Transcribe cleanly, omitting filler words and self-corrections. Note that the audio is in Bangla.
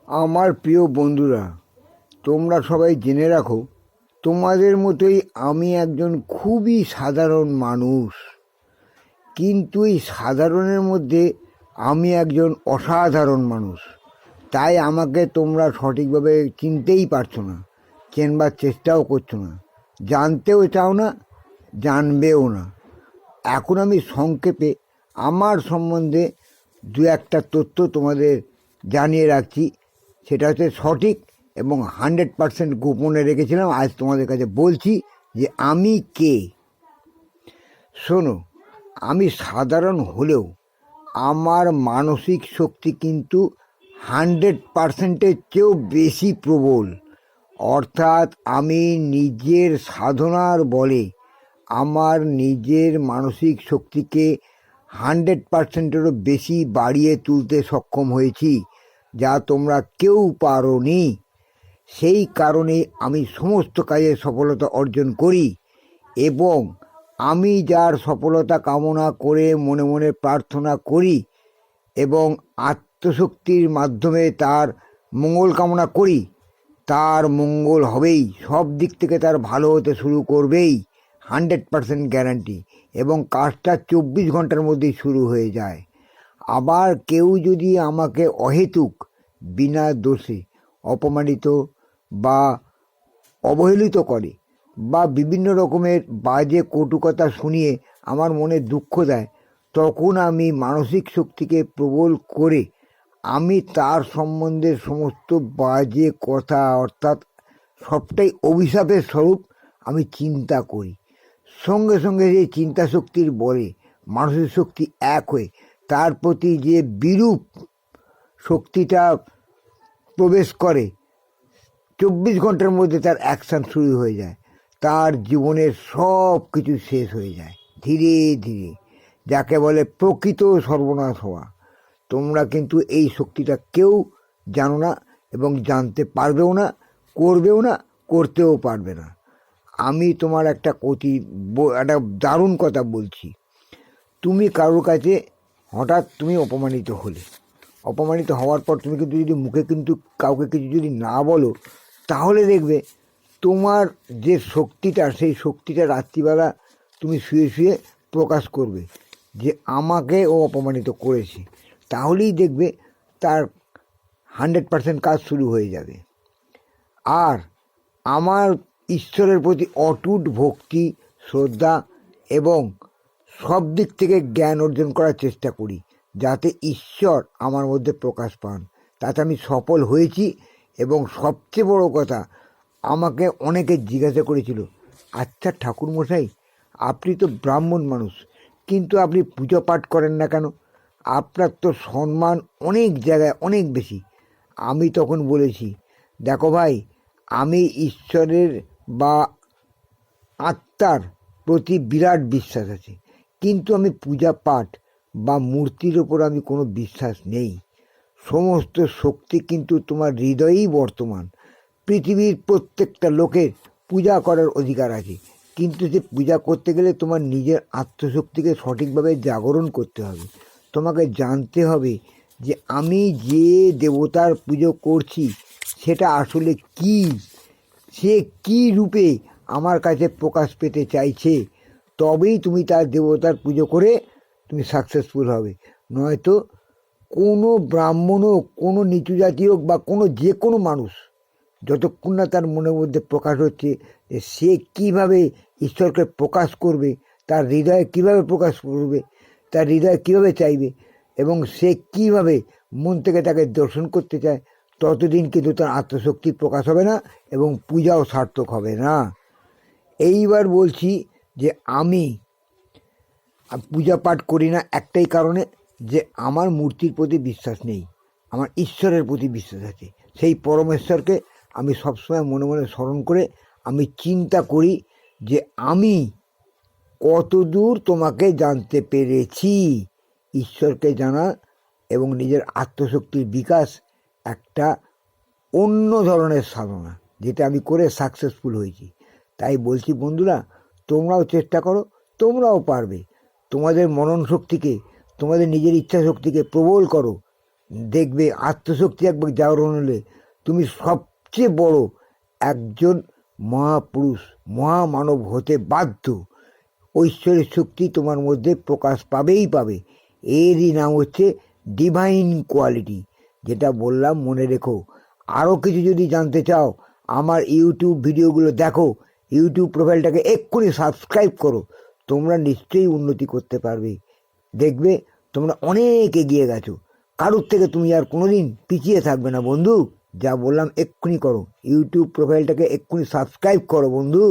আমার প্রিয় বন্ধুরা, তোমরা সবাই জেনে রাখো, তোমাদের মতোই আমি একজন খুবই সাধারণ মানুষ। কিন্তু এই সাধারণের মধ্যে আমি একজন অসাধারণ মানুষ। তাই আমাকে তোমরা সঠিকভাবে চিনতেই পারছো না, চেনবার চেষ্টাও করছো না, জানতেও চাও না, জানবেও না। এখন আমি সংক্ষেপে আমার সম্বন্ধে দু একটা তথ্য তোমাদের জানিয়ে রাখছি। সেটা হচ্ছে সঠিক এবং 100% গোপনে রেখেছিলাম, আজ তোমাদের কাছে বলছি যে আমি কে। শোনো, আমি সাধারণ হলেও আমার মানসিক শক্তি কিন্তু 100%-এর চেয়েও বেশি প্রবল। অর্থাৎ আমি নিজের সাধনার বলে আমার নিজের মানসিক শক্তিকে 100%-এরও বেশি বাড়িয়ে তুলতে সক্ষম হয়েছি, যা তোমরা কেউ পারোনি। সেই কারণে আমি সমস্ত কাজে সফলতা অর্জন করি এবং আমি যার সফলতা কামনা করে মনে মনে প্রার্থনা করি এবং আত্মশক্তির মাধ্যমে তার মঙ্গল কামনা করি, তার মঙ্গল হবেই, সব দিক থেকে তার ভালো হতে শুরু করবেই, 100% গ্যারান্টি। এবং কাজটা 24 ঘন্টার মধ্যেই শুরু হয়ে যায়। আবার কেউ যদি আমাকে অহেতুক বিনা দোষে অপমানিত বা অবহেলিত করে বা বিভিন্ন রকমের বাজে কটুকথা শুনিয়ে আমার মনে দুঃখ দেয়, তখন আমি মানসিক শক্তিকে প্রবল করে আমি তার সম্বন্ধে সমস্ত বাজে কথা, অর্থাৎ সবটাই অভিশাপের স্বরূপ, আমি চিন্তা করি। সঙ্গে সঙ্গে যে চিন্তা শক্তির বলে মানসিক শক্তি এক হয়ে তার প্রতি যে বিরূপ শক্তিটা প্রবেশ করে, 24 ঘন্টার মধ্যে তার অ্যাকশান শুরু হয়ে যায়, তার জীবনের সব কিছু শেষ হয়ে যায় ধীরে ধীরে, যাকে বলে প্রকৃত সর্বনাশ হওয়া। তোমরা কিন্তু এই শক্তিটা কেউ জানো না এবং জানতে পারবেও না, করবেও না, করতেও পারবে না। আমি তোমার একটা একটা দারুণ কথা বলছি। তুমি কারোর কাছে হঠাৎ তুমি অপমানিত হওয়ার পর তুমি কিন্তু যদি মুখে কিন্তু কাউকে কিছু যদি না বলো, তাহলে দেখবে তোমার যে শক্তিটা, সেই শক্তিটা রাত্রিবেলা তুমি শুয়ে শুয়ে প্রকাশ করবে যে আমাকে ও অপমানিত করেছে। তাহলেই দেখবে তার 100% কাজ শুরু হয়ে যাবে। আর আমার ঈশ্বরের প্রতি অটুট ভক্তি, শ্রদ্ধা এবং সব দিক থেকে জ্ঞান অর্জন করার চেষ্টা করি, যাতে ঈশ্বর আমার মধ্যে প্রকাশ পান। তাতে আমি সফল হয়েছি। এবং সবচেয়ে বড় কথা, আমাকে অনেকে জিজ্ঞাসা করেছিল, আচ্ছা ঠাকুরমশাই, আপনি তো ব্রাহ্মণ মানুষ, কিন্তু আপনি পুজো পাঠ করেন না কেন? আপনার তো সম্মান অনেক জায়গায় অনেক বেশি। আমি তখন বলেছি, দেখো ভাই, আমি ঈশ্বরের বা আত্মার প্রতি বিরাট বিশ্বাস আছে, কিন্তু আমি পূজা পাঠ বা মূর্তির ওপর আমি কোনো বিশ্বাস নেই। সমস্ত শক্তি কিন্তু তোমার হৃদয়েই বর্তমান। পৃথিবীর প্রত্যেকটা লোকের পূজা করার অধিকার আছে, কিন্তু সে পূজা করতে গেলে তোমার নিজের আত্মশক্তিকে সঠিকভাবে জাগরণ করতে হবে। তোমাকে জানতে হবে যে আমি যে দেবতার পুজো করছি সেটা আসলে কি, সে কি রূপে আমার কাছে প্রকাশ পেতে চাইছে। তবেই তুমি তার দেবতার পুজো করে তুমি সাকসেসফুল হবে। নয়তো কোনো ব্রাহ্মণ হোক, কোনো নিচু জাতি হোক বা যে কোনো মানুষ, যতক্ষণ না তার মনের মধ্যে প্রকাশ হচ্ছে যে সে কীভাবে ঈশ্বরকে প্রকাশ করবে, তার হৃদয়ে কীভাবে প্রকাশ করবে, তার হৃদয়ে কীভাবে চাইবে এবং সে কীভাবে মন থেকে তাকে দর্শন করতে চায়, ততদিন কিন্তু তার আত্মশক্তি প্রকাশ হবে না এবং পূজাও সার্থক হবে না। এইবার বলছি যে আমি পূজা পাঠ করি না একটাই কারণে, যে আমার মূর্তির প্রতি বিশ্বাস নেই, আমার ঈশ্বরের প্রতি বিশ্বাস আছে। সেই পরমেশ্বরকে আমি সবসময় মনে মনে স্মরণ করে আমি চিন্তা করি যে আমি কতদূর তোমাকে জানতে পেরেছি। ঈশ্বরকে জানা এবং নিজের আত্মশক্তির বিকাশ একটা অন্য ধরনের সাধনা, যেটা আমি করে সাকসেসফুল হয়েছি। তাই বলছি বন্ধুরা, তোমরাও চেষ্টা করো, তোমরাও পারবে। তোমাদের মনন শক্তিকে, তোমাদের নিজের ইচ্ছা শক্তিকে প্রবল করো, দেখবে আত্মশক্তি একবার জাগরণ হলে তুমি সবচেয়ে বড় একজন মহাপুরুষ মহামানব হতে বাধ্য। ঐশ্বরিক শক্তি তোমার মধ্যে প্রকাশ পাবেই পাবে। এরই নাম হচ্ছে ডিভাইন কোয়ালিটি। যেটা বললাম মনে রেখো। আরও কিছু যদি জানতে চাও আমার ইউটিউব ভিডিওগুলো দেখো, ইউটিউব প্রোফাইলটাকে এক্ষুনি সাবস্ক্রাইব করো, তোমরা নিশ্চয়ই উন্নতি করতে পারবে। দেখবে তোমরা অনেক এগিয়ে গেছো, কারোর থেকে তুমি আর কোনোদিন পিছিয়ে থাকবে না বন্ধু। যা বললাম এক্ষুনি করো, ইউটিউব প্রোফাইলটাকে এক্ষুনি সাবস্ক্রাইব করো বন্ধু।